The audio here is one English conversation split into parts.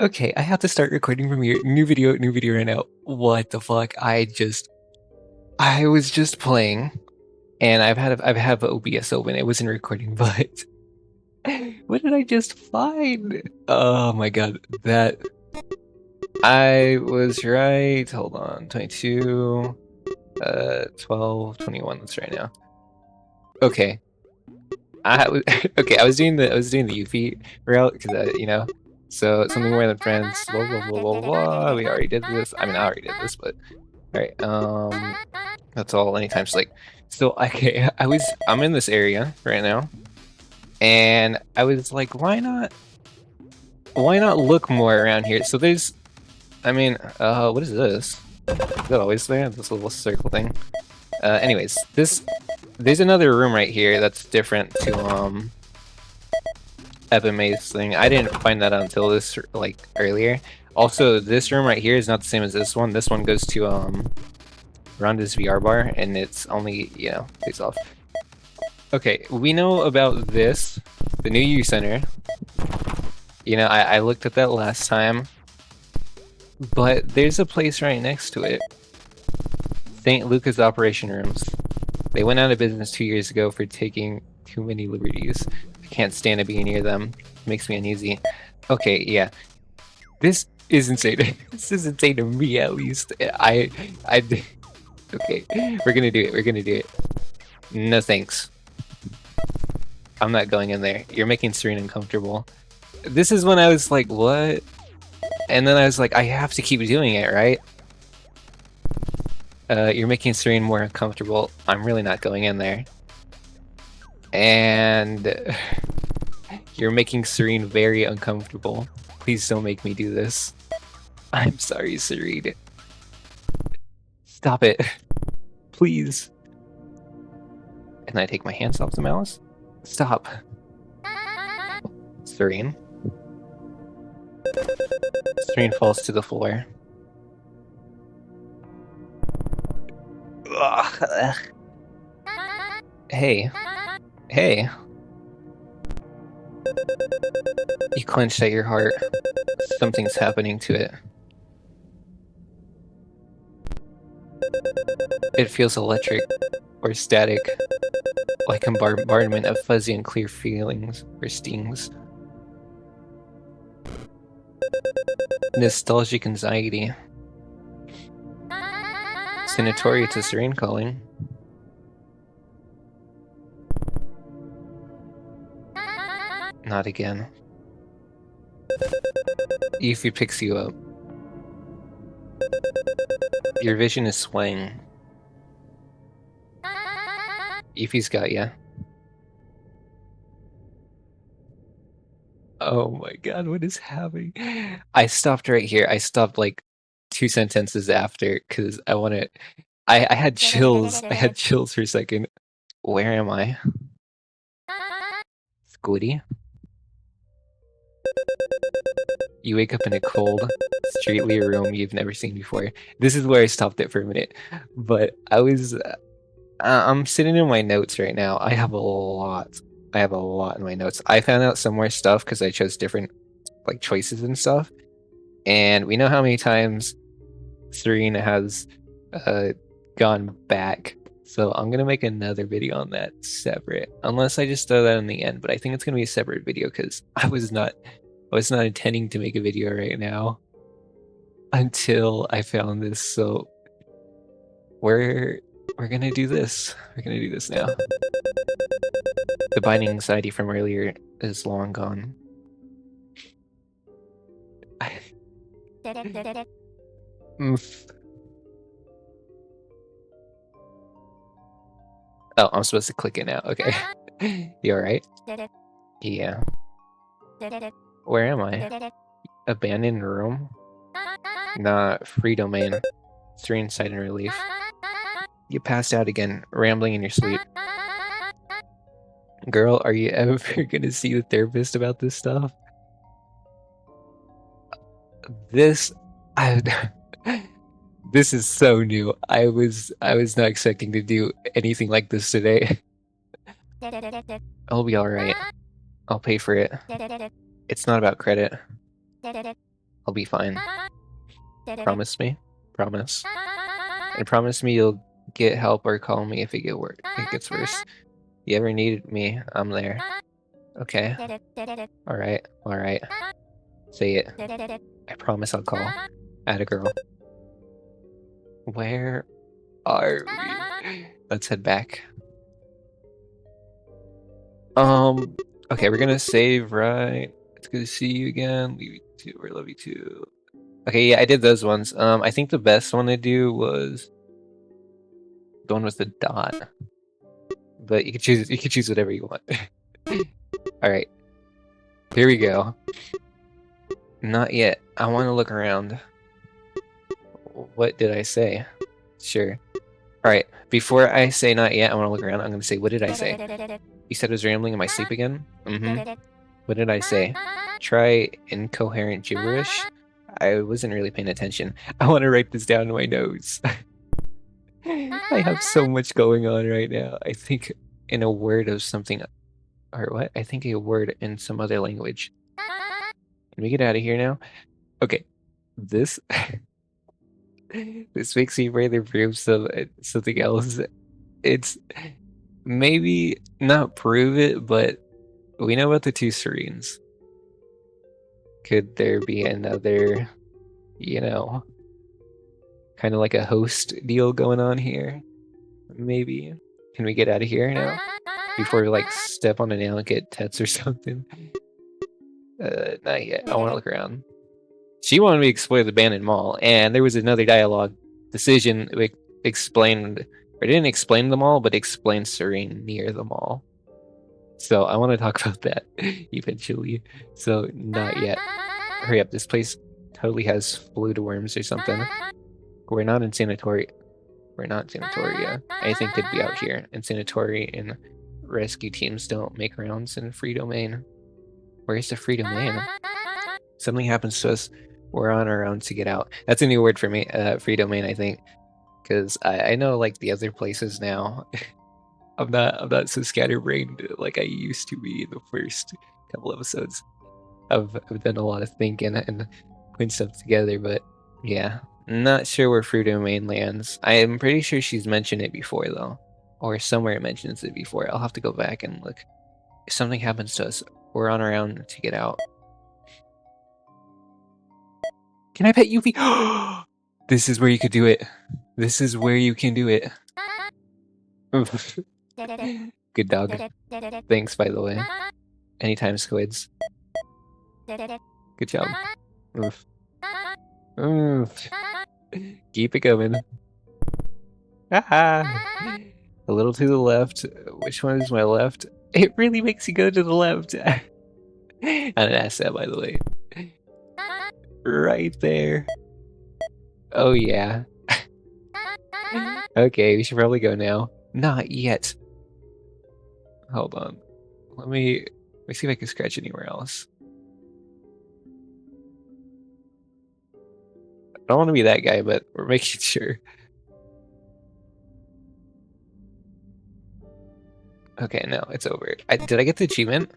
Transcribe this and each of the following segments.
Okay, I have to start recording from here. New video right now. What the fuck? I was just playing, and I've had OBS open. It wasn't recording, but what did I just find? Oh my god, that I was right. Hold on, 22, 12, 21. Let's try now. Okay, I was okay. I was doing the Yuffie route because so something more than friends. Blah blah blah blah blah. We already did this. I mean, I already did this, but. All right. That's all. Anytime. Like, so okay. I'm in this area right now, and I was like, why not look more around here? So there's, I mean, what is this? Is that always there? This little circle thing. Anyways, there's another room right here that's different to FMA's thing. I didn't find that out until this like earlier. Also, this room right here is not the same as this one. This one goes to around this VR bar, and it's only, takes off. Okay, we know about this, the new U Center. I looked at that last time, but there's a place right next to it. St. Luca's operation rooms. They went out of business 2 years ago for taking too many liberties. I can't stand to be near them. It makes me uneasy. Okay, yeah. This is insane. This is insane to me, at least. Okay, we're gonna do it. We're gonna do it. No thanks. I'm not going in there. You're making Tsurine uncomfortable. This is when I was like, what? And then I was like, I have to keep doing it, right? You're making Tsurine more uncomfortable. I'm really not going in there. And you're making Tsurine very uncomfortable. Please don't make me do this. I'm sorry, Tsurine. Stop it. Please. Can I take my hands off the mouse? Stop. Tsurine. Tsurine falls to the floor. Ugh. Hey. Hey. You clenched at your heart. Something's happening to it. It feels electric, or static, like a bombardment of fuzzy and clear feelings, or stings. Nostalgic anxiety. Signatory to Tsurine calling. Not again. Yuffie picks you up. Your vision is swaying. Yuffie's got ya. Oh my god, what is happening? I stopped right here. I stopped like 2 sentences after because I had chills. I had chills for a second. Where am I? Squiddy? You wake up in a cold, streetly room you've never seen before. This is where I stopped it for a minute. But I'm sitting in my notes right now. I have a lot in my notes. I found out some more stuff because I chose different like choices and stuff. And we know how many times Tsurine has gone back. So I'm gonna make another video on that separate. Unless I just throw that in the end, but I think it's gonna be a separate video because I was not intending to make a video right now until I found this. So we're gonna do this. We're gonna do this now. The binding anxiety from earlier is long gone. Oh, I'm supposed to click it now. Okay. You alright? Yeah. Where am I? Abandoned room? Nah, free domain. Tsurine sighed in relief. You passed out again, rambling in your sleep. Girl, are you ever gonna see the therapist about this stuff? This is so new. I was not expecting to do anything like this today. I'll be alright. I'll pay for it. It's not about credit. I'll be fine. Promise me? Promise. And promise me you'll get help or call me if it gets worse. You ever need me, I'm there. Okay. Alright, alright. Say it. I promise I'll call. Atta girl. Where are we? Let's head back. Okay, we're gonna save, right? It's good to see you again. Leave you too, or love you too. Okay, yeah, I did those ones. I think the best one to do was the one with the dot. But you can choose whatever you want. Alright. Here we go. Not yet. I wanna look around. What did I say? Sure. Alright, before I say not yet, I wanna look around. I'm gonna say, what did I say? You said I was rambling in my sleep again? Mm-hmm. What did I say? Try incoherent gibberish? I wasn't really paying attention. I want to write this down in my notes. I have so much going on right now. I think in a word of something, or what? I think a word in some other language. Can we get out of here now? Okay, this this makes me rather prove something else. It's maybe not prove it, but we know about the two Tsurines. Could there be another, you know, kind of like a host deal going on here? Maybe. Can we get out of here now? Before we like step on a nail and get tets or something? Not yet. I want to look around. She wanted me to explore the abandoned mall, and there was another dialogue decision which explained, or didn't explain the mall, but explained Tsurine near the mall. So I want to talk about that eventually. So not yet. Hurry up, this place totally has fluid worms or something. We're not in Sanatorium. We're not in Sanatoria. Anything could be out here. And Sanatori and rescue teams don't make rounds in free domain. Where's the free domain? Something happens to us, we're on our own to get out. That's a new word for me, free domain, I think. Because I know like the other places now. I'm not so scatterbrained like I used to be in the first couple episodes. I've done a lot of thinking and putting stuff together, but yeah. Not sure where Free Domain lands. I am pretty sure she's mentioned it before though. Or somewhere it mentions it before. I'll have to go back and look. If something happens to us, we're on our own to get out. Can I pet Yuffie? This is where you could do it. This is where you can do it. Good dog. Thanks, by the way. Anytime, squids. Good job. Oof. Oof. Keep it going. Ah! A little to the left. Which one is my left? It really makes you go to the left. I'm an asset, by the way. Right there. Oh, yeah. Okay, we should probably go now. Not yet. Hold on. Let me see if I can scratch anywhere else. I don't want to be that guy, but we're making sure. Okay, no, it's over. Did I get the achievement?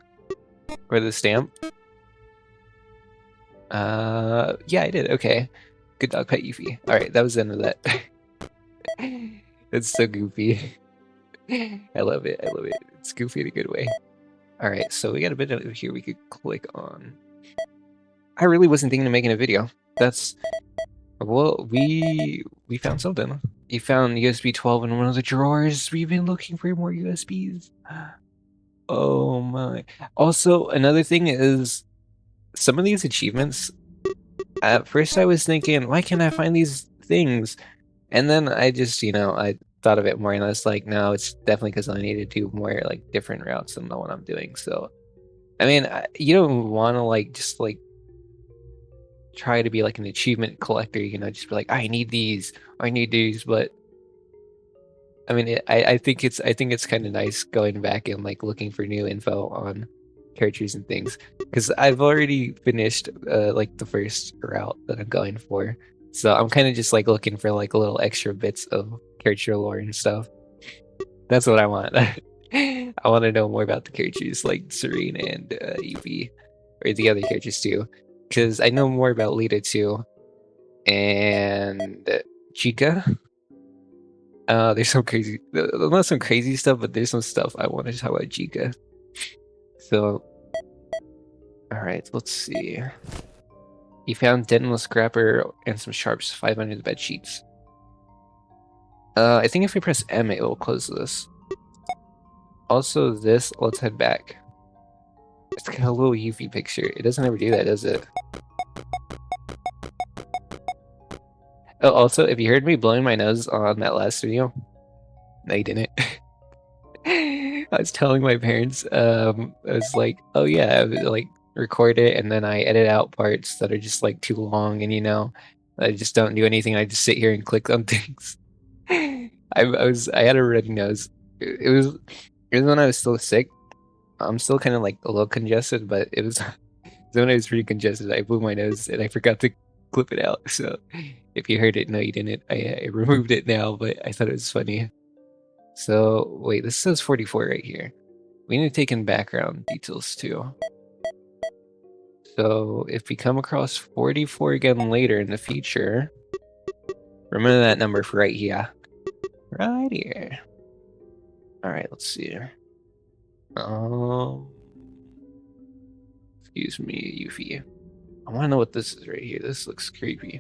Or the stamp? Yeah, I did. Okay. Good dog, pet Yuffie. Alright, that was the end of that. It's so goofy. I love it. I love it. It's goofy in a good way. Alright, so we got a bit over here we could click on. I really wasn't thinking of making a video. That's... Well, we found something. You found USB 12 in one of the drawers. We've been looking for more USBs. Oh my. Also, another thing is, some of these achievements, at first I was thinking, why can't I find these things? And then I just, I thought of it more and I was like, no, it's definitely because I need to do more like different routes than the one I'm doing. So, I mean, you don't want to just try to be like an achievement collector, just be like, I need these, or I need these, but I mean, I think it's kind of nice going back and looking for new info on characters and things, because I've already finished like the first route that I'm going for, so I'm kind of just looking for little extra bits of character lore and stuff. That's what I want. I want to know more about the characters like Tsurine and Yuffie, or the other characters too, because I know more about Lita too, and Chica. There's some crazy, not some crazy stuff, but there's some stuff I want to talk about Chica. So, all right, let's see. He found dental scrapper and some sharps 5 under the bed sheets. I think if we press M, it will close this. Also, this, let's head back. It's got a little Yuffie picture. It doesn't ever do that, does it? Oh, also, if you heard me blowing my nose on that last video, no, you didn't. I was telling my parents, I was like, oh yeah, I would, like, record it, and then I edit out parts that are just like too long, and I just don't do anything. I just sit here and click on things. I had a runny nose. It was when I was still sick. I'm still kind of like a little congested, but it was when I was pretty congested. I blew my nose and I forgot to clip it out. So if you heard it, no, you didn't. I removed it now, but I thought it was funny. So wait, this says 44 right here. We need to take in background details too. So if we come across 44 again later in the future, remember that number for right here. Right here. Alright, let's see. Excuse me, Yuffie. I want to know what this is right here. This looks creepy.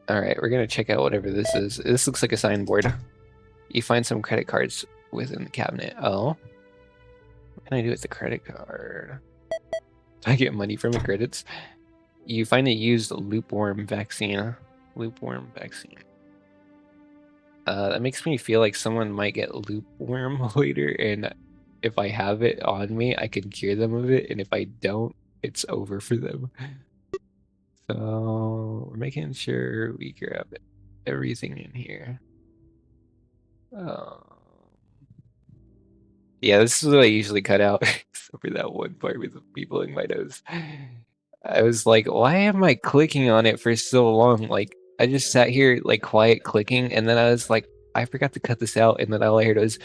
Alright, we're gonna check out whatever this is. This looks like a signboard. You find some credit cards within the cabinet. Oh. What can I do with the credit card? Do I get money from the credits? You find a used loopworm vaccine. Loopworm vaccine. That makes me feel like someone might get loopworm later, and if I have it on me, I can cure them of it, and if I don't, it's over for them. So we're making sure we grab everything in here. Yeah, this is what I usually cut out, except for that one part with me blowing my nose. I was like, why am I clicking on it for so long? Like, I just sat here, like, quiet clicking, and then I was like, I forgot to cut this out, and then all I heard was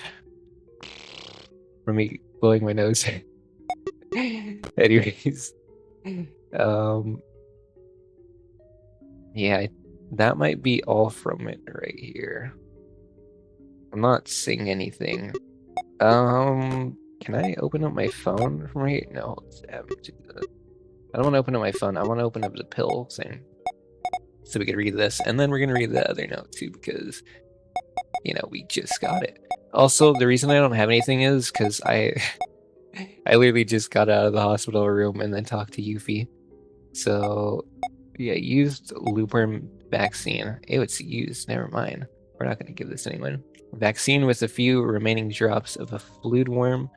from me blowing my nose. Anyways, yeah, that might be all from it right here. I'm not seeing anything. Can I open up my phone from right here? No, I don't want to open up my phone. I want to open up the pill thing. So we can read this, and then we're gonna read the other note too, because, you know, we just got it. Also, the reason I don't have anything is because I literally just got out of the hospital room and then talked to Yuffie. So, yeah, used loopworm vaccine. Ew, it's used. Never mind. We're not gonna give this to anyone. Vaccine with a few remaining drops of a fluid worm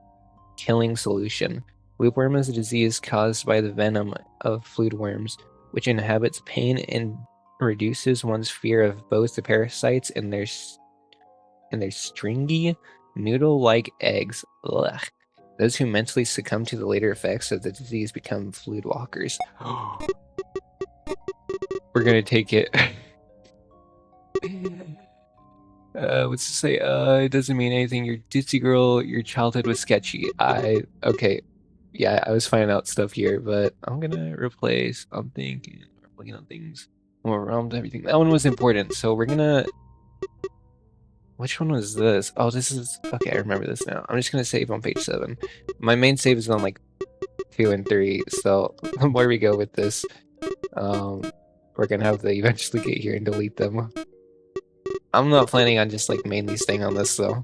killing solution. Loopworm is a disease caused by the venom of fluid worms, which inhabits pain and reduces one's fear of both the parasites and their stringy, noodle-like eggs. Ugh. Those who mentally succumb to the later effects of the disease become fluid walkers. We're gonna take it. What's to say? It doesn't mean anything. You're ditzy girl. Your childhood was sketchy. Okay. Yeah, I was finding out stuff here, but I'm gonna replace. I'm thinking. We're looking at things. Around everything. That one was important, so we're gonna. Which one was this? Oh, this is. Okay, I remember this now. I'm just gonna save on page 7. My main save is on like 2 and 3, so the more we go with this, we're gonna have to eventually get here and delete them. I'm not planning on just like mainly staying on this though.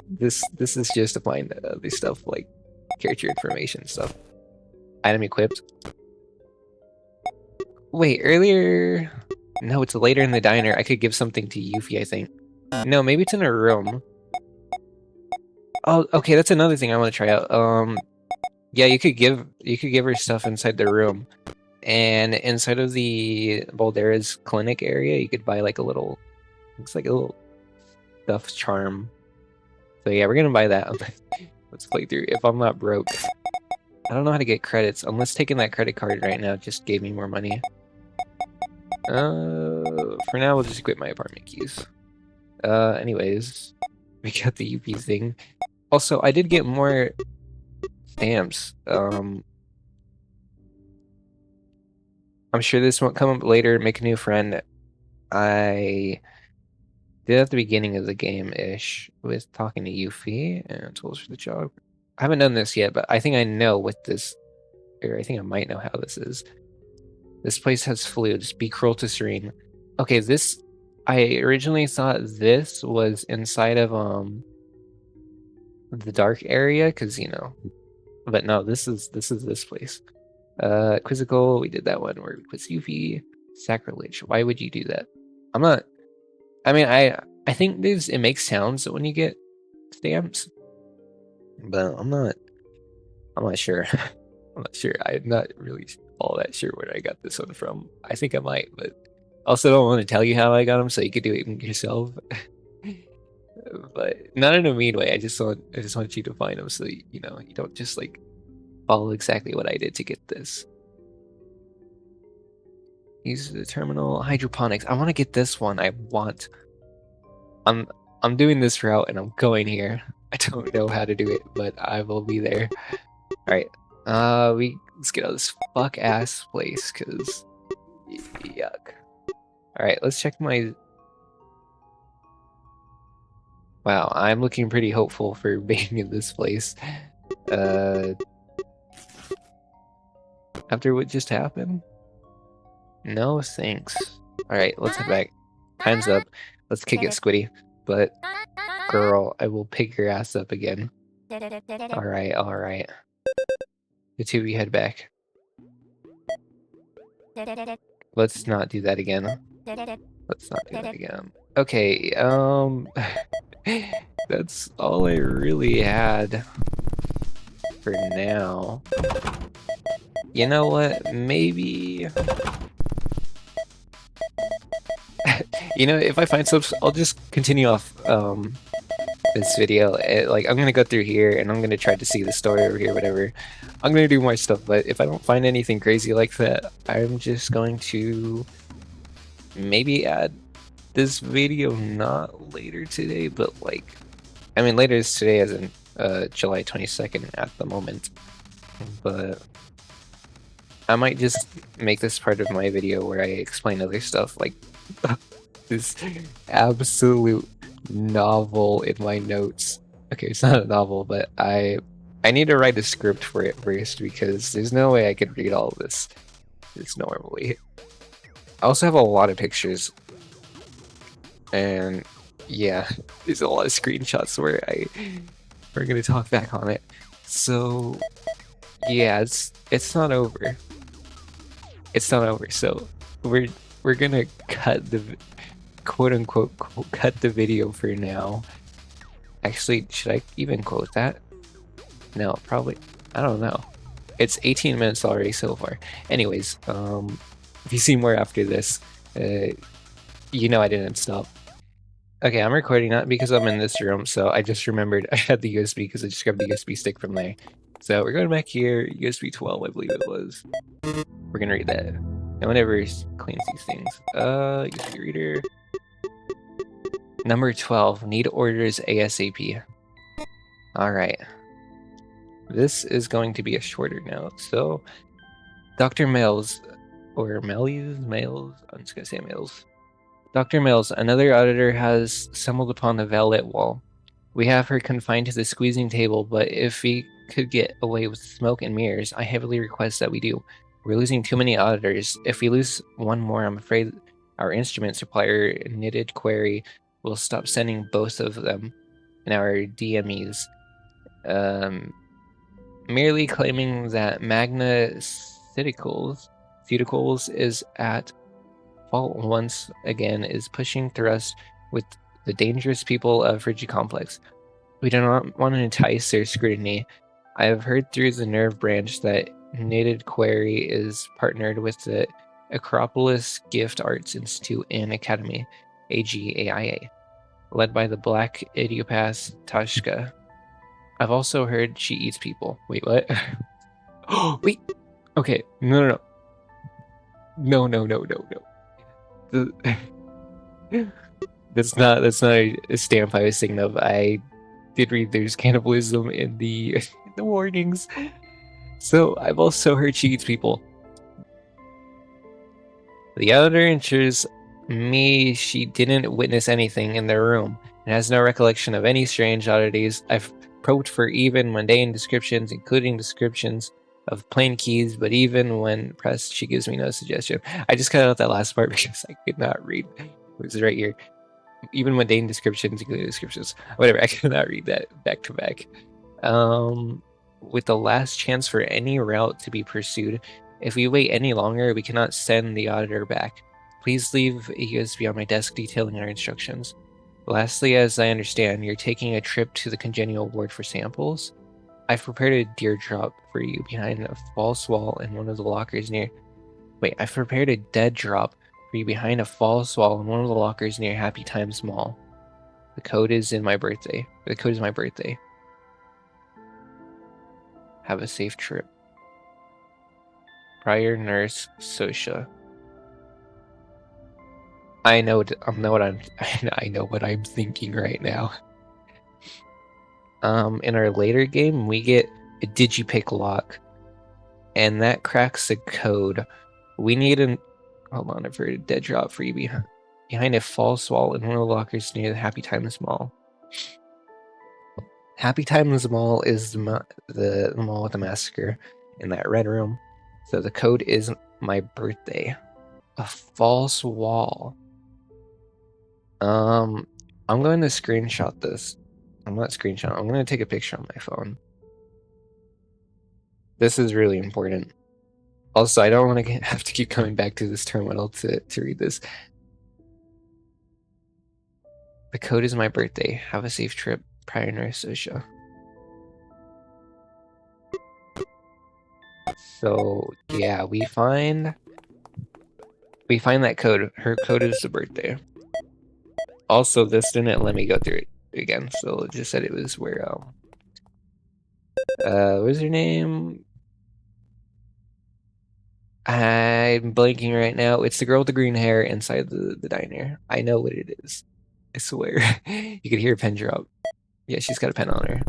This is just to find this stuff like character information stuff. Item equipped. Wait, earlier. No, it's later in the diner. I could give something to Yuffie, I think. No, maybe it's in her room. Oh, okay, that's another thing I want to try out. Yeah, you could give her stuff inside the room, and inside of the Baldera's clinic area, you could buy like a little. Looks like a little stuffed charm. So yeah, we're gonna buy that. Let's play through. If I'm not broke, I don't know how to get credits unless taking that credit card right now just gave me more money. For now, we'll just equip my apartment keys. Anyways, we got the UP thing. Also, I did get more stamps. I'm sure this won't come up later. Make a new friend. I did at the beginning of the game-ish with talking to Yuffie and tools for the job. I haven't done this yet, but I think I know what this, or I think I might know how this is. This place has flutes. Be cruel to Tsurine. Okay, this, I originally thought this was inside of the dark area, because you know, but no, this is this place. Quizzical, we did that one where we quiz Yuffie. Sacrilege. Why would you do that? I'm not. I mean, I think it makes sounds when you get stamps, but I'm not sure. I'm not sure. I'm not really all that sure where I got this one from. I think I might, but also don't want to tell you how I got them, so you could do it yourself. But not in a mean way. I just want you to find them, so you know you don't just like follow exactly what I did to get this. Use the terminal hydroponics. I want to get this one. I'm doing this route and I'm going here. I don't know how to do it, but I will be there. Alright. Let's get out of this fuck ass place, cause yuck. Alright, let's check my. Wow, I'm looking pretty hopeful for being in this place. After what just happened? No thanks. Alright, let's head back. Time's up. Let's kick it, Squiddy. But, girl, I will pick your ass up again. Alright, alright. The two of you head back. Let's not do that again. Let's not do that again. Okay, that's all I really had for now. You know what? Maybe... you know, if I find some, I'll just continue off this video. Like, I'm gonna go through here and I'm gonna try to see the story over here, whatever. I'm gonna do more stuff, but if I don't find anything crazy like that, I'm just going to maybe add this video not later today, but like, I mean, later is today as in July 22nd at the moment, but I might just make this part of my video where I explain other stuff, like this absolute novel in my notes. Okay, it's not a novel, but I need to write a script for it first, because there's no way I could read all of this normally. I also have a lot of pictures, and yeah, there's a lot of screenshots where we're gonna talk back on it. So yeah, it's not over. It's not over. So we're gonna cut the quote unquote cut the video for now. Actually, should I even quote that? No, probably. I don't know. It's 18 minutes already so far. Anyways, if you see more after this, you know I didn't stop. Okay, I'm recording not because I'm in this room, so I just remembered I had the USB because I just grabbed the USB stick from there. So we're going back here, USB 12, I believe it was. We're gonna read that. No one ever cleans these things. USB reader. Number 12, need orders ASAP. Alright. This is going to be a shorter note. So, Dr. Mills, or Males, I'm just gonna say Mills. Dr. Mills, another auditor has stumbled upon the well-lit wall. We have her confined to the squeezing table, but if we could get away with smoke and mirrors, I heavily request that we do. We're losing too many auditors. If we lose one more, I'm afraid our instrument supplier, Knitted Query, will stop sending both of them in our DMEs. Merely claiming that Magna Cuticles is at fault once again is pushing thrust with the dangerous people of Frigid Complex. We do not want to entice their scrutiny. I have heard through the Nerve branch that Knitted Query is partnered with the Acropolis Gift Arts Institute and Academy, AGAIA, led by the Black Idiopath Tashka. I've also heard she eats people. Wait, what? Oh, wait! Okay, no. That's not a stamp I was thinking of. I did read there's cannibalism in the the warnings. So I've also heard she eats people. The other ensures me she didn't witness anything in their room and has no recollection of any strange oddities. I've probed for even mundane descriptions, including descriptions of plain keys, but even when pressed, she gives me no suggestion. I just cut out that last part because I could not read. It was right here. Even mundane descriptions, including descriptions. Whatever, I could not read that back to back. With the last chance for any route to be pursued, if we wait any longer, we cannot send the auditor back. Please leave a USB on my desk detailing our instructions. Lastly, as I understand, you're taking a trip to the congenial ward for samples. I've prepared a deer drop for you behind a false wall in one of the lockers near... Wait, I've prepared a dead drop for you behind a false wall in one of the lockers near Happy Times Mall. The code is my birthday. Have a safe trip. Prior nurse Sosha. I know what I'm thinking right now. In our later game, we get a digipick lock, and that cracks the code. We need an... Hold on, I've heard a dead drop for you behind a false wall in one of the lockers near the Happy Times Mall. Happy Times Mall is the mall with the massacre in that red room. So the code is my birthday. A false wall. I'm going to screenshot this. I'm going to take a picture on my phone. This is really important. Also, I don't want to have to keep coming back to this terminal to read this. The code is my birthday. Have a safe trip, Prior Nurse Osha. So yeah, we find that code. Her code is the birthday. Also, this didn't let me go through it again, so it just said it was where what was her name? I'm blanking right now. It's the girl with the green hair inside the diner. I know what it is. I swear. You could hear a pen drop. Yeah, she's got a pen on her.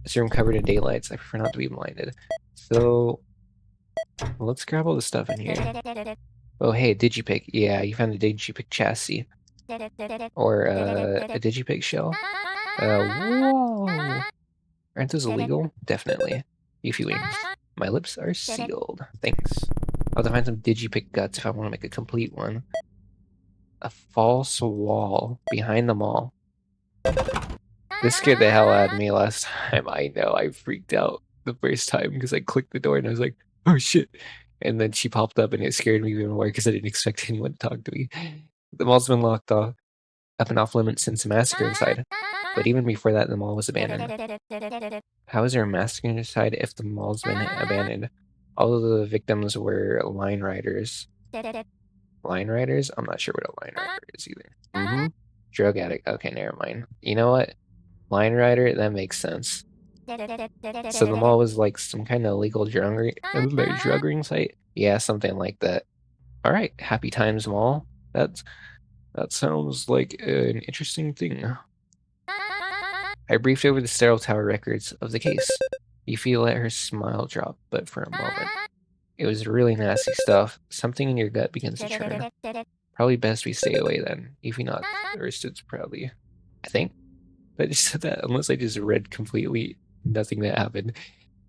This room covered in daylights. I prefer not to be blinded. So let's grab all the stuff in here. Oh, hey, Digipick. Yeah, you found a Digipick chassis. Or a Digipick shell. Whoa. Aren't those illegal? Definitely. Ify wings. My lips are sealed. Thanks. I'll have to find some Digipick guts if I want to make a complete one. A false wall behind the mall. This scared the hell out of me last time. I know, I freaked out the first time because I clicked the door and I was like, oh shit. And then she popped up and it scared me even more because I didn't expect anyone to talk to me. The mall's been locked up and off limits since the massacre inside. But even before that, the mall was abandoned. How is there a massacre inside if the mall's been abandoned? All of the victims were line riders. Line riders? I'm not sure what a line rider is either. Drug addict. Okay, never mind. You know what? Line rider, that makes sense. So the mall was like some kind of illegal drug ring site? Yeah, something like that. Alright, Happy Times Mall. That sounds like an interesting thing. I briefed over the sterile tower records of the case. Ify let her smile drop, but for a moment. It was really nasty stuff. Something in your gut begins to churn. Probably best we stay away then. Ify nods or stood proudly. I think. But I just said that unless I just read completely nothing that happened.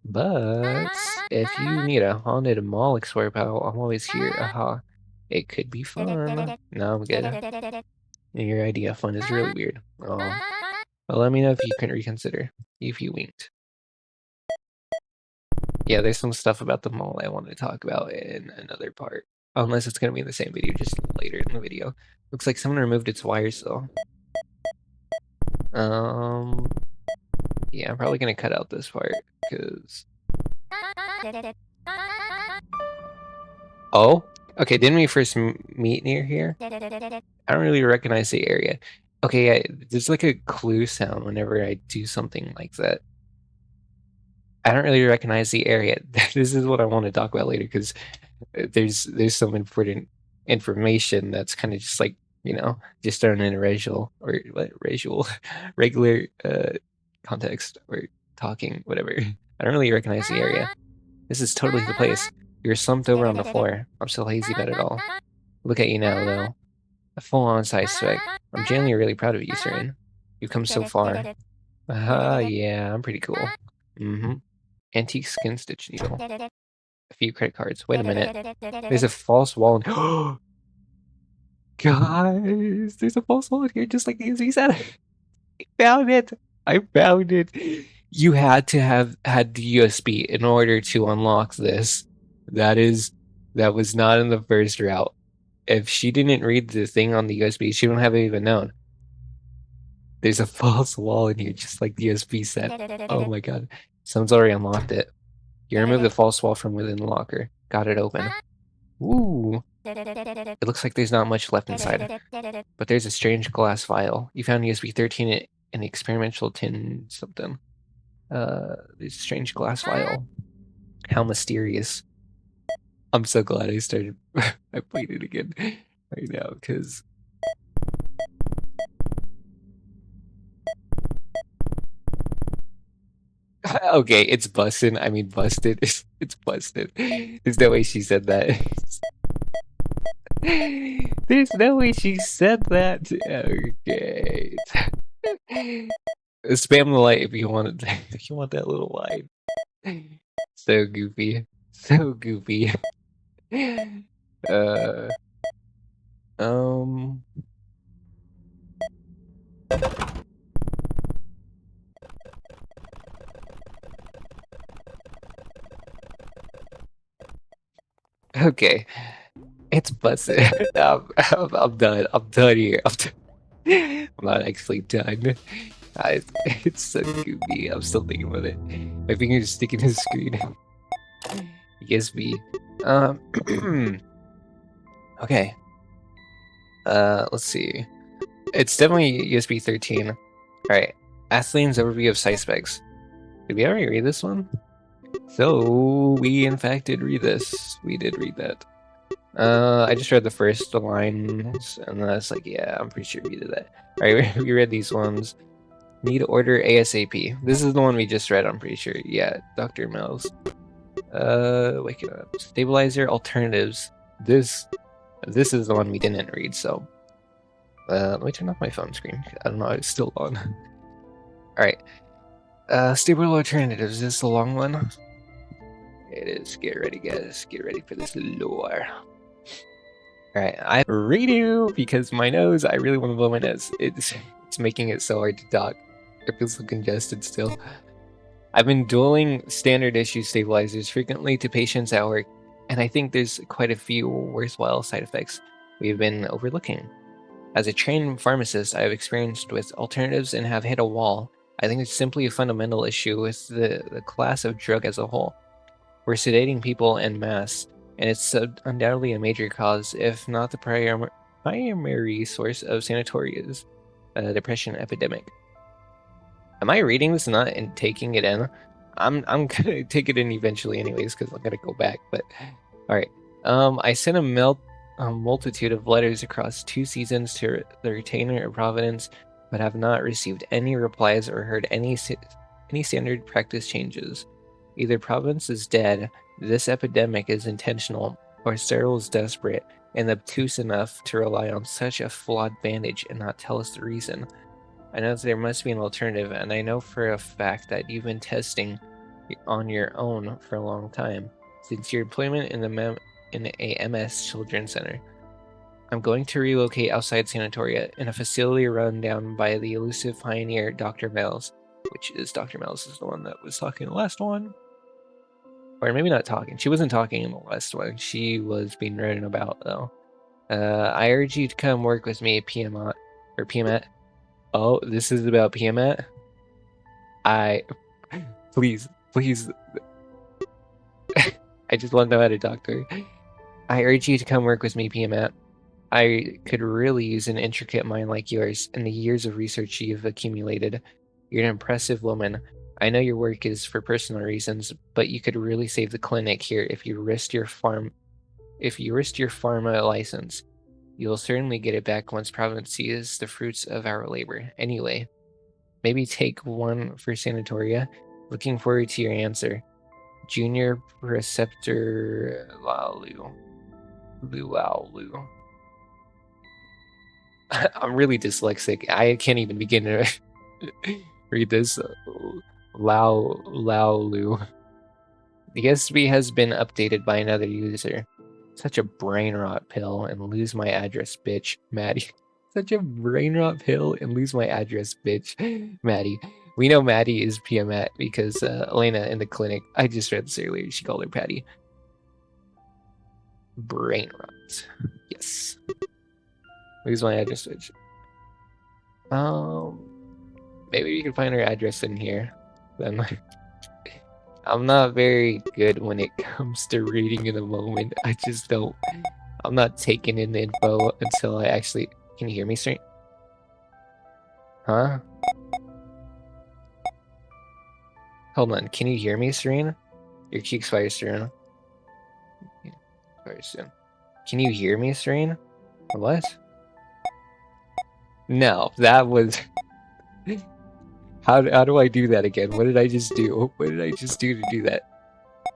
But if you need a haunted mall explorer pal, I'm always here. Aha. It could be fun. No, I'm good. Your idea of fun is really weird. Oh. Well, let me know if you can reconsider. If you winked. Yeah, there's some stuff about the mall I want to talk about in another part. Unless it's going to be in the same video, just later in the video. Looks like someone removed its wires, though. Yeah, I'm probably going to cut out this part, because... Oh? Okay, didn't we first meet near here? I don't really recognize the area. Okay, yeah, there's like a clue sound whenever I do something like that. I don't really recognize the area. This is what I want to talk about later, because there's some important information that's kind of just like, you know, just thrown in a regular context or talking, whatever. I don't really recognize the area. This is totally the place. You're slumped over on the floor. I'm still hazy about it all. Look at you now, though. A full-on PsySpec. I'm genuinely really proud of you, Tsurine. You've come so far. Yeah, I'm pretty cool. Mm-hmm. Antique skin stitch needle. A few credit cards. Wait a minute. There's a false wall in Guys, there's a false wall in here just like the USB said. I found it. I found it. You had to have had the USB in order to unlock this. That was not in the first route. If she didn't read the thing on the USB, she wouldn't have even known. There's a false wall in here, just like the USB said. Oh my god. Someone's already unlocked it. You remove the false wall from within the locker. Got it open. Ooh. It looks like there's not much left inside. But there's a strange glass vial. You found USB 13 in an experimental tin something. There's a strange glass vial. How mysterious. I'm so glad I started. I played it again right now, because. Okay, it's busted. I mean, busted. It's busted. There's no way she said that. There's no way she said that. Okay. Spam the light if you want it. If you want that little line. So goofy. So goofy. Um. Okay. It's busted. I'm done. I'm done here. I'm not actually done. It's so goofy. I'm still thinking about it. My finger's sticking to the screen. Yes, me. Okay. Let's see. It's definitely USB 13. Alright. Athlene's overview of PsySpecs. Did we already read this one? So, we in fact did read this. We did read that. I just read the first lines, and then I was like, yeah, I'm pretty sure we did that. Alright, we read these ones. Need order ASAP. This is the one we just read, I'm pretty sure. Yeah, Dr. Mills. Wake it up. Stabilizer alternatives. This is the one we didn't read, so. Let me turn off my phone screen. I don't know, it's still on. Alright. Stable alternatives. Is this the long one? It is. Get ready, guys. Get ready for this lore. Alright, I redo because my nose, I really want to blow my nose. It's making it so hard to talk. It feels so congested still. I've been dueling standard issue stabilizers frequently to patients at work, and I think there's quite a few worthwhile side effects we've been overlooking. As a trained pharmacist, I have experienced with alternatives and have hit a wall. I think it's simply a fundamental issue with the class of drug as a whole. We're sedating people en masse, and it's undoubtedly a major cause, if not the primary source of sanatoria's depression epidemic. Am I reading this not and taking it in? I'm gonna take it in eventually anyways, because I'm gonna go back, but alright. I sent a multitude of letters across 2 seasons to the retainer of Providence, but have not received any replies or heard any standard practice changes. Either Providence is dead, this epidemic is intentional, or Cyril is desperate and obtuse enough to rely on such a flawed bandage and not tell us the reason. I know there must be an alternative, and I know for a fact that you've been testing on your own for a long time, since your employment in a MS Children's Center. I'm going to relocate outside Sanatoria in a facility run down by the elusive pioneer Dr. Mills, which is Dr. Mills is the one that was talking in the last one. Or maybe not talking. She wasn't talking in the last one. She was being written about, though. I urge you to come work with me, PMAT. Oh, this is about PMAT? Please. I just want to know how to talk to her. I urge you to come work with me, PMAT. I could really use an intricate mind like yours and the years of research you've accumulated. You're an impressive woman. I know your work is for personal reasons, but you could really save the clinic here if you risked your pharma license. You'll certainly get it back once Providence sees the fruits of our labor. Anyway, maybe take one for Sanatoria. Looking forward to your answer. Junior Preceptor Lalu. Lualu. I'm really dyslexic. I can't even begin to read this. Laulu. The SB has been updated by another user. Such a brain rot pill and lose my address, bitch. Maddie. Such a brain rot pill and lose my address, bitch. Maddie. We know Maddie is PMat because Elena in the clinic, I just read this earlier, she called her Patty. Brain rot. Yes. Lose my address, bitch. Maybe we can find her address in here. Then I'm not very good when it comes to reading in the moment. I just don't. I'm not taking in the info until I actually. Can you hear me straight? Huh? Hold on. Can you hear me, Tsurine? Your cheeks fire, Tsurine. Fire soon. Can you hear me, Tsurine? What? No, that was. How do I do that again? What did I just do? What did I just do to do that?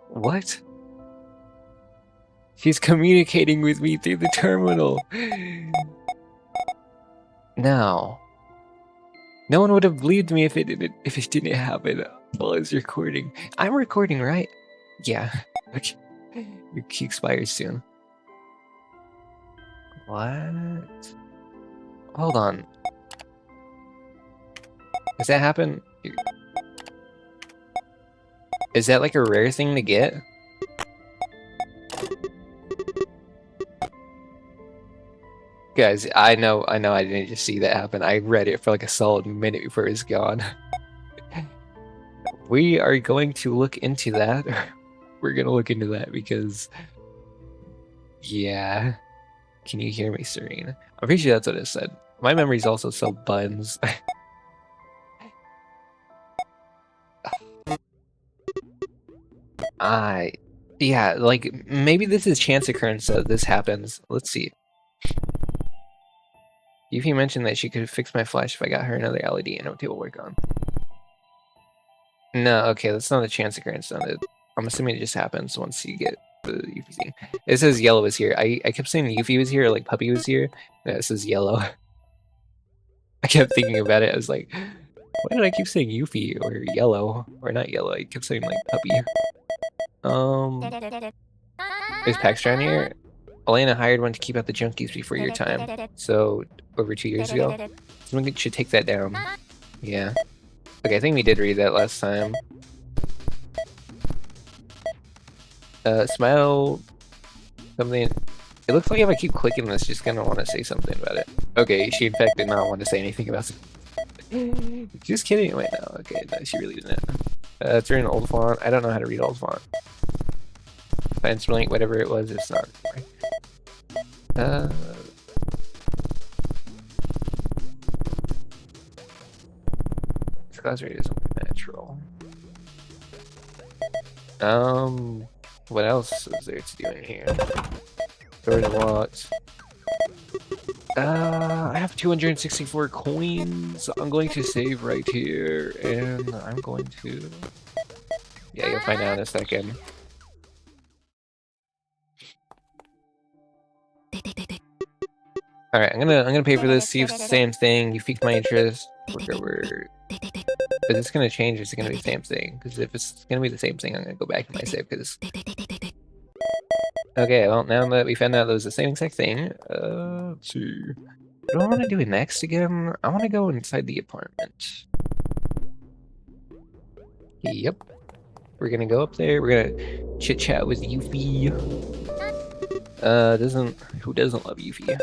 What? She's communicating with me through the terminal. No. No one would have believed me if it didn't happen while I was recording. I'm recording, right? Yeah. Okay. Your key expires soon. What? Hold on. Does that happen? Is that like a rare thing to get? Guys, I know I didn't just see that happen. I read it for like a solid minute before it was gone. We are going to look into that. We're gonna look into that because... Yeah. Can you hear me, Tsurine? I'm pretty sure that's what it said. My memory's also so buns. Yeah, like, maybe this is chance occurrence that this happens. Let's see. Yuffie mentioned that she could fix my flash if I got her another LED and it will work on. No, okay, that's not a chance occurrence. I'm assuming it just happens once you get the Yuffie thing. It says yellow is here. I kept saying Yuffie was here, or like puppy was here. No, it says yellow. I kept thinking about it. I was like, why did I keep saying Yuffie or yellow? Or not yellow, I kept saying like puppy. There's packs around here. Elena hired one to keep out the junkies before your time. So, over 2 years ago. Someone should take that down. Yeah. Okay, I think we did read that last time. Smile... Something... It looks like if I keep clicking this, she's gonna want to say something about it. Okay, she in fact did not want to say anything about it. Just kidding. Wait, no. Okay, no, she really didn't. It's in old font. I don't know how to read old font. Fence blank, whatever it was, it's not. This class rate isn't natural. What else is there to do in here? Door to what? I have 264 coins. I'm going to save right here, and I'm going to... Yeah, you'll find out in a second. Alright, I'm gonna pay for this, see if it's the same thing. You piqued my interest. Is this gonna change or is it gonna be the same thing? Because if it's gonna be the same thing, I'm gonna go back to my save, because... Okay, well, now that we found out that it was the same exact thing, let's see... What do I want to do next again? I want to go inside the apartment. Yep. We're gonna go up there, we're gonna chit-chat with Yuffie. Who doesn't love Yuffie?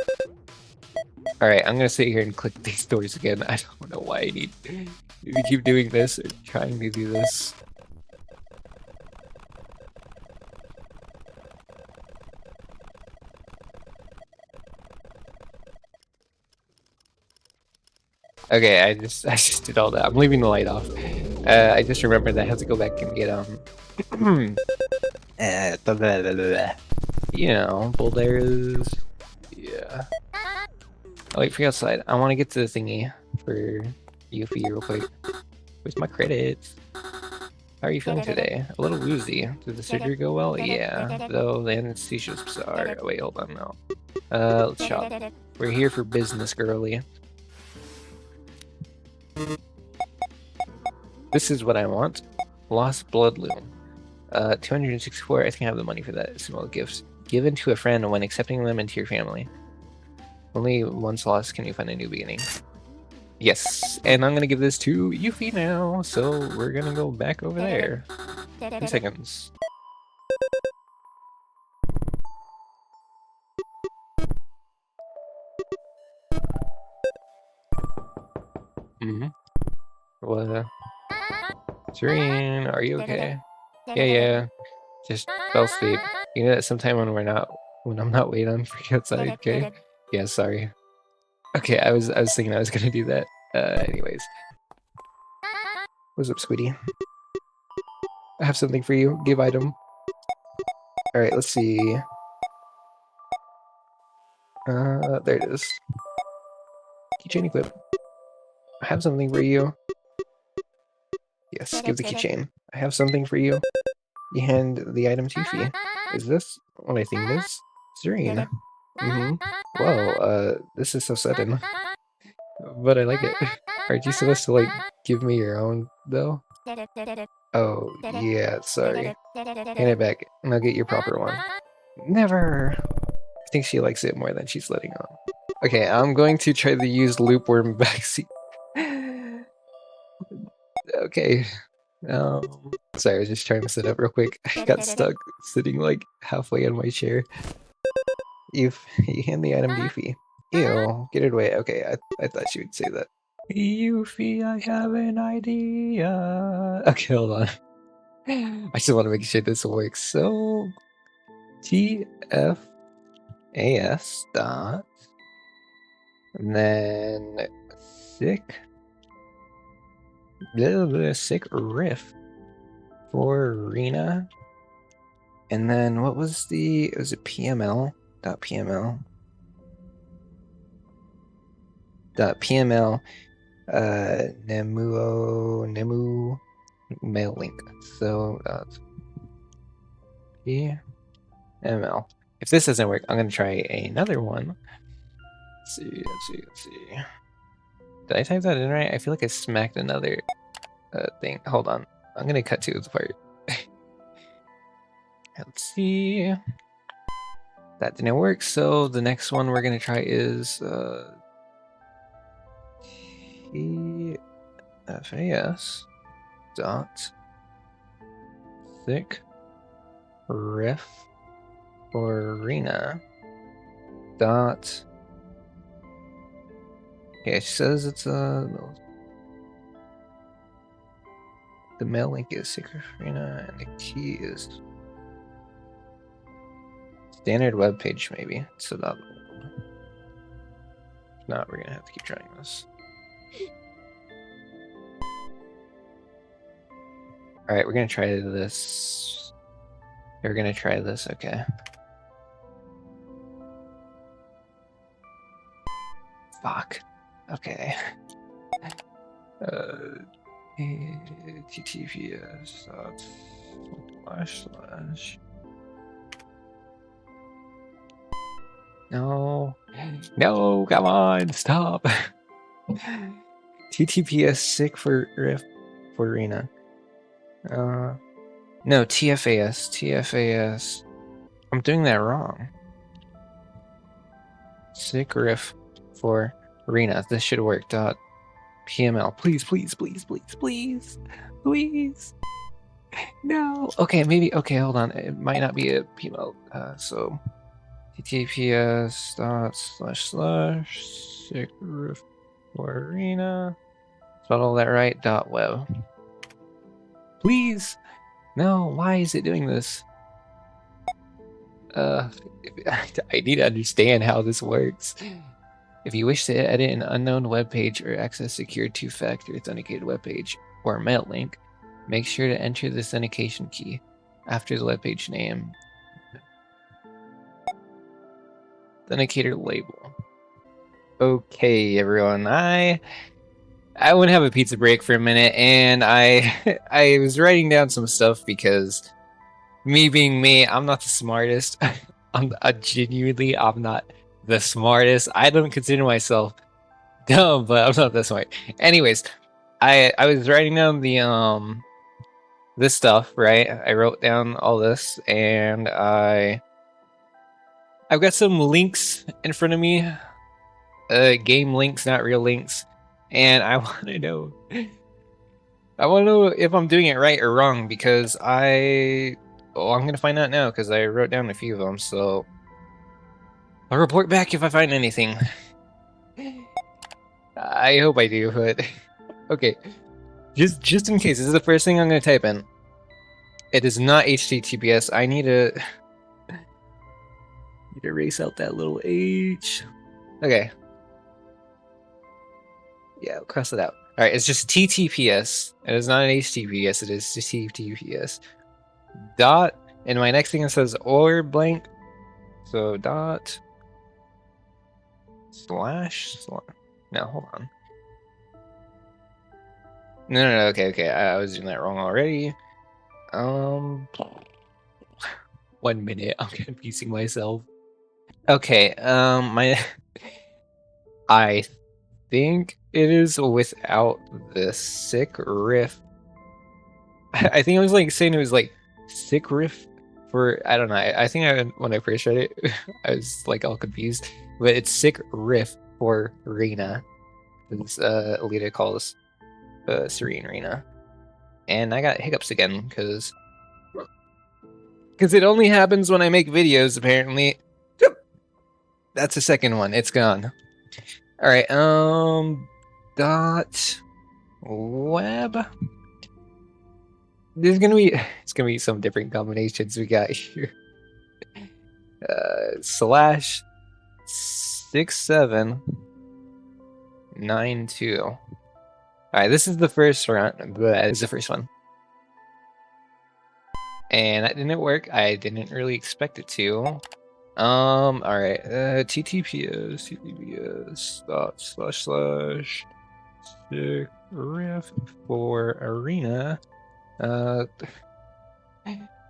Alright, I'm gonna sit here and click these doors again. I don't know why I need to keep doing this, or trying to do this. Okay, I just did all that. I'm leaving the light off. I just remembered that I have to go back and get you know, boulders. Yeah. I'll wait for you outside. I want to get to the thingy for Yuffie real quick. Where's my credits? How are you feeling today? A little woozy. Did the surgery go well? Yeah, though the anesthesia was bizarre. Oh, wait, hold on now. Let's shop. We're here for business, girly. This is what I want. Lost blood loom. 264. I think I have the money for that. Small gifts. Given to a friend when accepting them into your family. Only once lost can you find a new beginning. Yes, and I'm gonna give this to Yuffie now, so we're gonna go back over there. 10 seconds. What? Tsurine, are you okay? Yeah. Just fell asleep. You know that sometime when I'm not waiting on freak outside, okay? Yeah, sorry. Okay, I was thinking I was gonna do that. Anyways. What's up, Squiddy? I have something for you. Give item. Alright, let's see. There it is. Keychain equip. I have something for you. Yes, give the keychain. I have something for you. You hand the item to Yuffie. Is this what I think it is? Tsurine. Whoa, this is so sudden. But I like it. Aren't you supposed to, like, give me your own, though? Oh, yeah, sorry. Hand it back, and I'll get your proper one. Never! I think she likes it more than she's letting on. Okay, I'm going to try to use loopworm backseat. Okay. Sorry, I was just trying to sit up real quick. I got stuck sitting like halfway in my chair. You hand the item to Yuffie. Ew, get it away. Okay, I thought she would say that. Yuffie, I have an idea. Okay, hold on. I just want to make sure this works. So, TFAS dot, and then sick riff for Rena. And then what was it was a PML dot PML dot PML Nemu mail link. So PML. If this doesn't work, I'm gonna try another one. Let's see. Did I type that in right? I feel like I smacked another thing. Hold on. I'm gonna cut to the part. Let's see. That didn't work, so the next one we're gonna try is TFAS dot thick riff for Rena dot. Yeah, she says it's the mail link is Secret Rena and the key is standard web page, maybe. So not. If not, we're gonna have to keep trying this. Alright, we're gonna try this. We're gonna try this, okay. Fuck. Okay. TTPS / No, come on, stop. TTPS sick for riff for Rena. No, TFAS. I'm doing that wrong. Sick riff for Rena. This should work. Dot PML. Please. No. Okay, maybe. Okay, hold on. It might not be a PML. So https / sick riff for Rena. Spelled all that right. .web. Please. No. Why is it doing this? I need to understand how this works. If you wish to edit an unknown web page or access secure two-factor authenticated web page or mail link, make sure to enter the authentication key after the web page name. Authenticator label. Okay, everyone. I wouldn't have a pizza break for a minute, and I I was writing down some stuff because me being me, I'm not the smartest. I'm genuinely I'm not the smartest. I don't consider myself dumb, but I'm not that smart. Anyways, I was writing down the this stuff, right? I wrote down all this, and I've got some links in front of me, game links, not real links, and I want to know. I want to know if I'm doing it right or wrong because I'm gonna find out now because I wrote down a few of them. So I'll report back if I find anything. I hope I do, but okay. Just in case, this is the first thing I'm gonna type in. It is not HTTPS. I need to erase out that little H. Okay. Yeah, I'll cross it out. All right, it's just TTPS. It is not an HTTPS. It is just TTPS. Dot, and my next thing it says or blank. So dot slash. No, hold on. No. Okay. I was doing that wrong already. 1 minute. I'm confusing myself. Okay. I think it is without the sick riff. I think I was like saying it was like sick riff for I don't know. I think when I first read it, I was like all confused. But it's sick riff for Rena. As Alita calls Tsurine Rena. And I got hiccups again because it only happens when I make videos. Apparently, that's the second one. It's gone. All right. Dot web. It's gonna be some different combinations we got here. Slash 6792. All right, this is the first round. This is the first one, and that didn't work. I didn't really expect it to. All right. TTPS dot slash sick riff for arena. I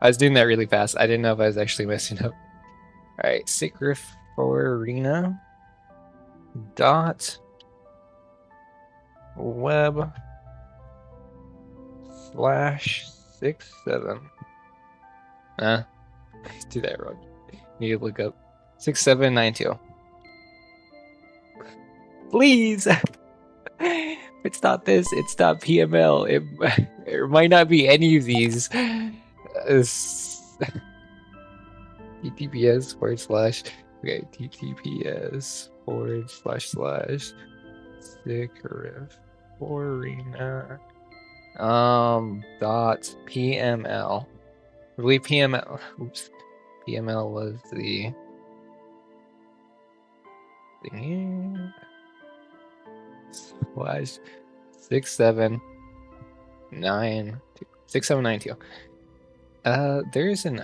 was doing that really fast. I didn't know if I was actually messing up. All right, sick riff for arena dot web slash 67. Do that wrong. Need to look up 6792. Please. It's not this. It's not PML. It might not be any of these. TTPS / okay, TTPS / sick riff arena dot PML. I believe PML. Oops. PML was the thing here. / 6792. There's an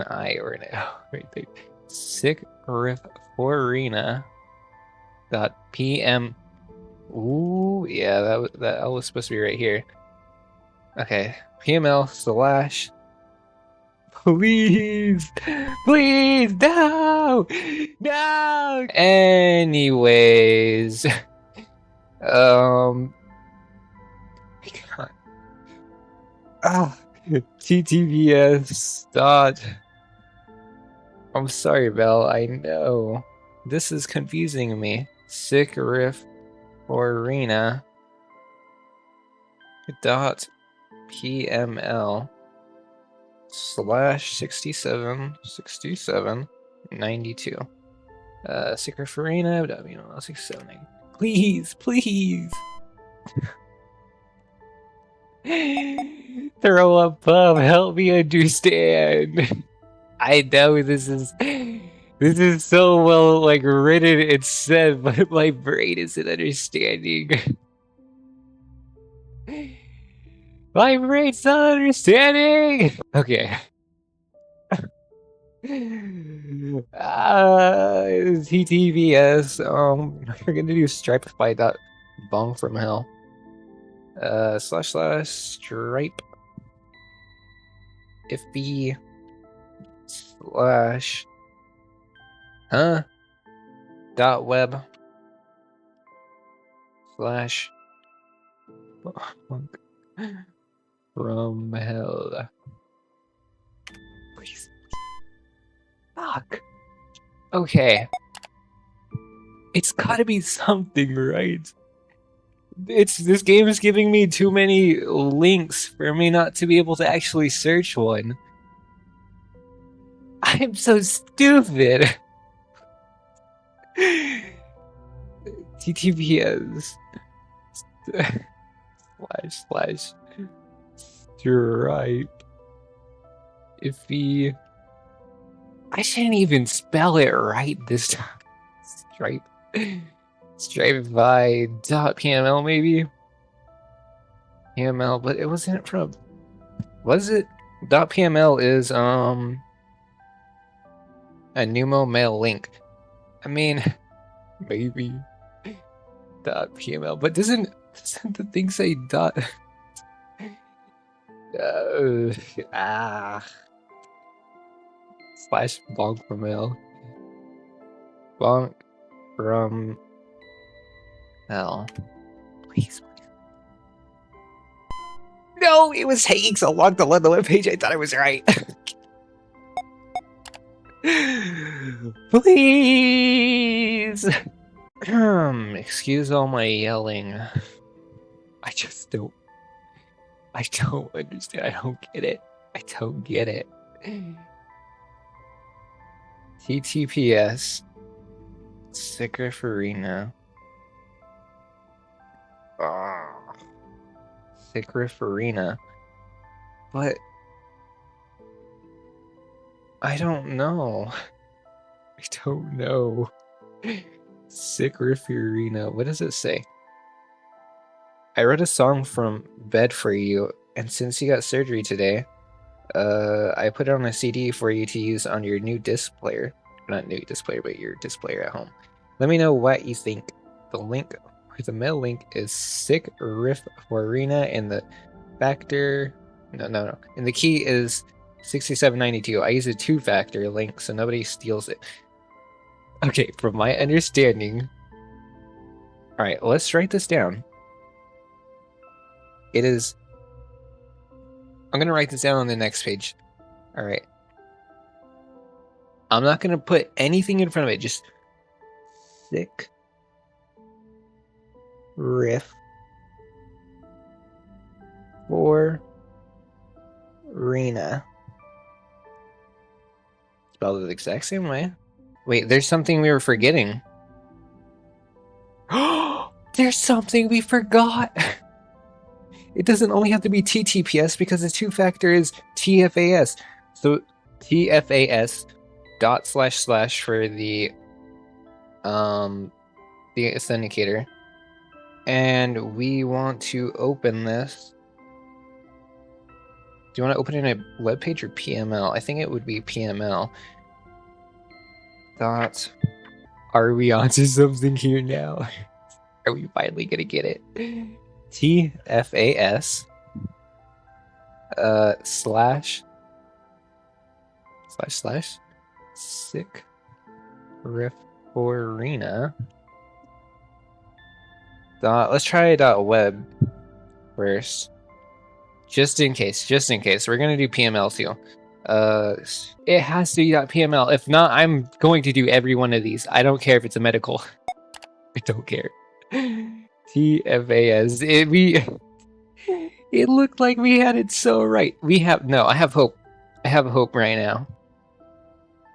I or an L right there. Sick riff for arena dot PM. Ooh, yeah, that L was supposed to be right here. Okay, PML / please, no. Anyways, TTVS dot. I'm sorry, Belle. I know this is confusing me. Sick riff for arena dot PML / 6792. Sick riff for arena. 67. Please. Throw up pub, help me understand. I know this is so well like written and said, but my brain isn't understanding. My brain's not understanding. Okay. TTVS. We're gonna do Stripify Bong from hell. Slash slash stripe. If B slash dot web slash from hell. Please. Fuck. Okay. It's gotta be something, right? This game is giving me too many links for me not to be able to actually search one. I'm so stupid. TTPS slash stripe. If he, I shouldn't even spell it right this time. Stripe by .pml maybe. PML, but it wasn't from. Was it? .pml is a Numo mail link. I mean, maybe .pml, but doesn't the thing say dot? Slash bonk from mail. Bonk from hell. Please. No, it was taking so long to load the webpage. I thought I was right. Please. Excuse all my yelling. I just don't. I don't understand. I don't get it. I don't get it. TTPS. Sicrifarina. Sicrifarina. But I don't know. I don't know. Sicrifarina. What does it say? I wrote a song from bed for you, and since you got surgery today, I put it on a CD for you to use on your new disc player. Not new disc player, but your disc player at home. Let me know what you think. The link, or the mail link, is sick riff for arena, and the factor. No. And the key is 6792. I use a 2-factor link so nobody steals it. Okay, from my understanding. Alright, let's write this down. It is. I'm gonna write this down on the next page. Alright. I'm not gonna put anything in front of it, just sick riff for arena. Spelled it the exact same way. Wait, there's something we were forgetting. There's something we forgot. It doesn't only have to be TTPS because the 2-factor is TFAS. So TFAS dot slash for the authenticator. And we want to open this. Do you want to open it in a web page or PML? I think it would be PML. Dot. Are we onto something here now? Are we finally gonna get it? TFAS slash sick riff for arena. Let's try .web first. Just in case. We're gonna do PML too. It has to be .pml. If not, I'm going to do every one of these. I don't care if it's a medical. I don't care. TFAS. It looked like we had it so right. I have hope. I have hope right now.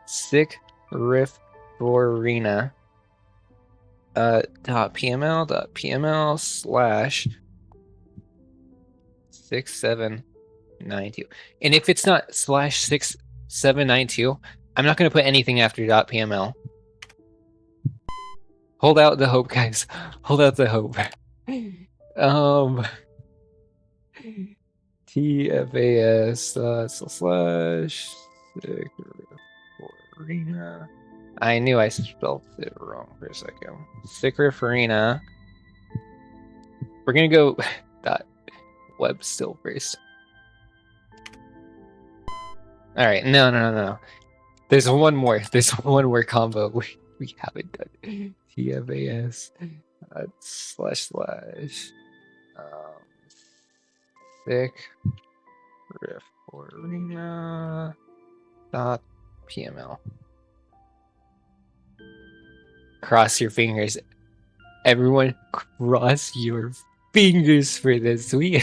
Sick riff for arena. .pml slash 6792. And if it's not slash 6792, I'm not going to put anything after .pml. Hold out the hope, guys. Hold out the hope. TFAS slash arena. I knew I spelled it wrong for a second. Sicrifarina We're gonna go dot web still first. All right, no. There's one more. There's one more combo we haven't done. TFAS // thick riff for arena dot PML. Cross your fingers. Everyone cross your fingers for this. Please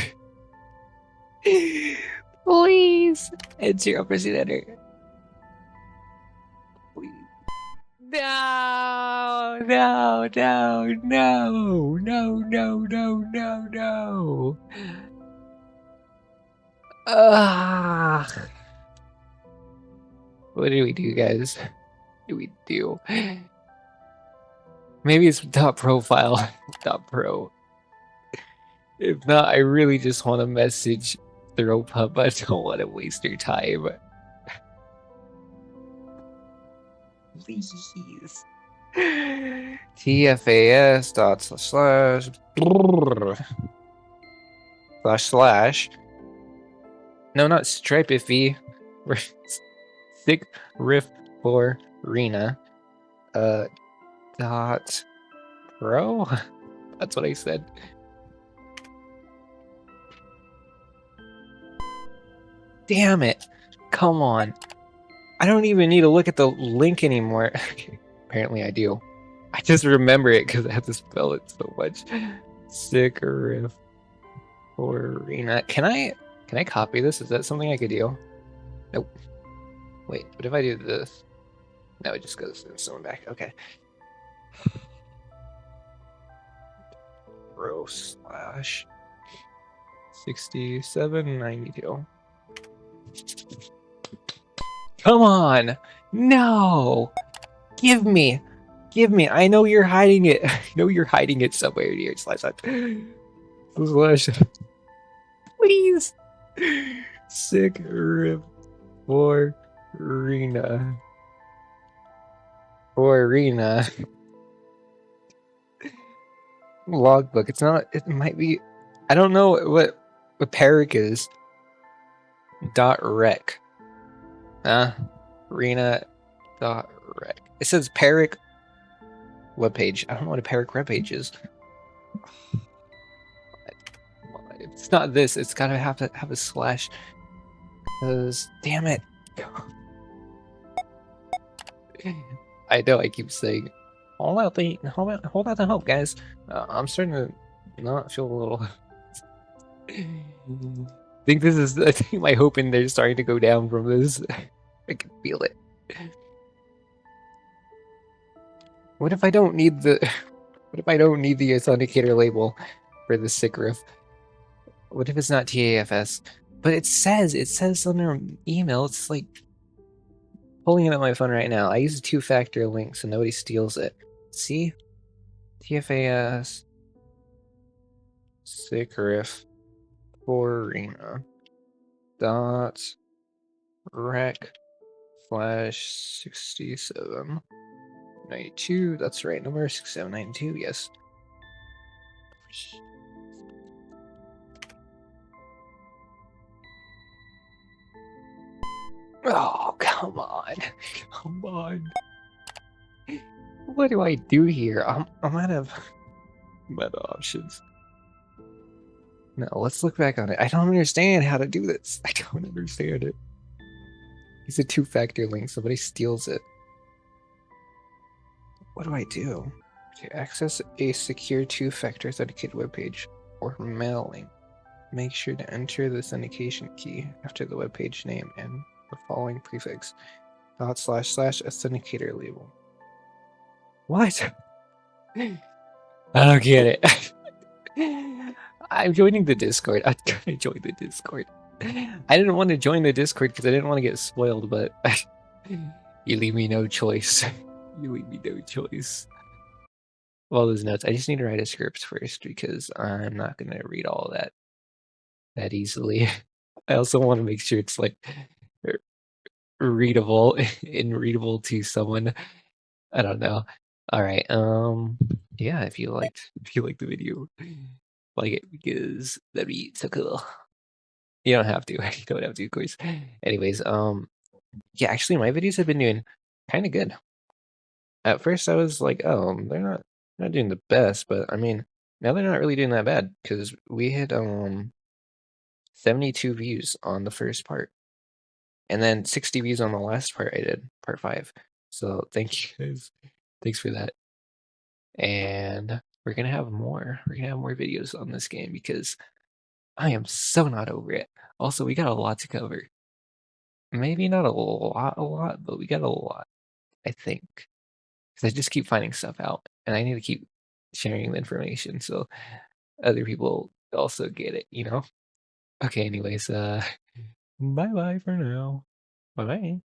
enter opposite enter. Please. No. What do we do, guys? What do we do? Maybe it's dot profile, dot pro. If not, I really just want to message throw pup. I don't want to waste your time. Please. TFAS dot // no, not stripe iffy. Thick riff for arena dot pro. That's what I said. Damn it. Come on. I don't even need to look at the link anymore. Apparently I do. I just remember it because I have to spell it so much. Sick riff for arena. Can I copy this? Is that something I could do? Nope. Wait, what if I do this? No, it just goes to someone back. Okay. Pro /6792. Come on! No! Give me! I know you're hiding it. I know you're hiding it somewhere here. / Please! Sick riff for arena. Logbook. It's not. It might be. I don't know what Peric is. .rec. Arena .rec. It says Peric webpage. I don't know what a Peric webpage is. If it's not this, it's gotta have to have a slash. Cause damn it. I know I keep saying hold out the hope, guys. I'm starting to not feel a little. I think my hope in there starting to go down from this. I can feel it. What if I don't need the authenticator label for the sick riff? What if it's not TAFS? But it says on their email, it's like pulling it up my phone right now. I use a 2-factor link so nobody steals it. See? TFAS sick riff for arena dot rec /6792. That's right, number 6792, yes. Oh, come on. What do I do here? I'm out of options. No, let's look back on it. I don't understand how to do this. I don't understand it. It's a 2-factor link. Somebody steals it. What do I do? To access a secure 2-factor authenticated webpage or mailing, make sure to enter the authentication key after the webpage name and the following prefix / authenticator label. What? I don't get it. I'm joining the Discord. I'm gonna join the Discord. I didn't want to join the Discord because I didn't want to get spoiled, but you leave me no choice. All those notes. I just need to write a script first because I'm not gonna read all that easily. I also want to make sure it's like readable and readable to someone. I don't know. All right. Yeah. If you liked the video, like it because that'd be so cool. You don't have to. You don't have to, of course. Anyways, yeah, actually, my videos have been doing kind of good. At first, I was like, oh, they're not doing the best, but I mean, now they're not really doing that bad because we hit 72 views on the first part, and then 60 views on the last part I did, part 5. So thank you guys. Thanks for that. And we're gonna have more. We're gonna have more videos on this game because I am so not over it. Also, we got a lot to cover. Maybe not a lot, but we got a lot, I think. Because I just keep finding stuff out, and I need to keep sharing the information so other people also get it, you know? Okay, anyways, bye bye for now. Bye bye.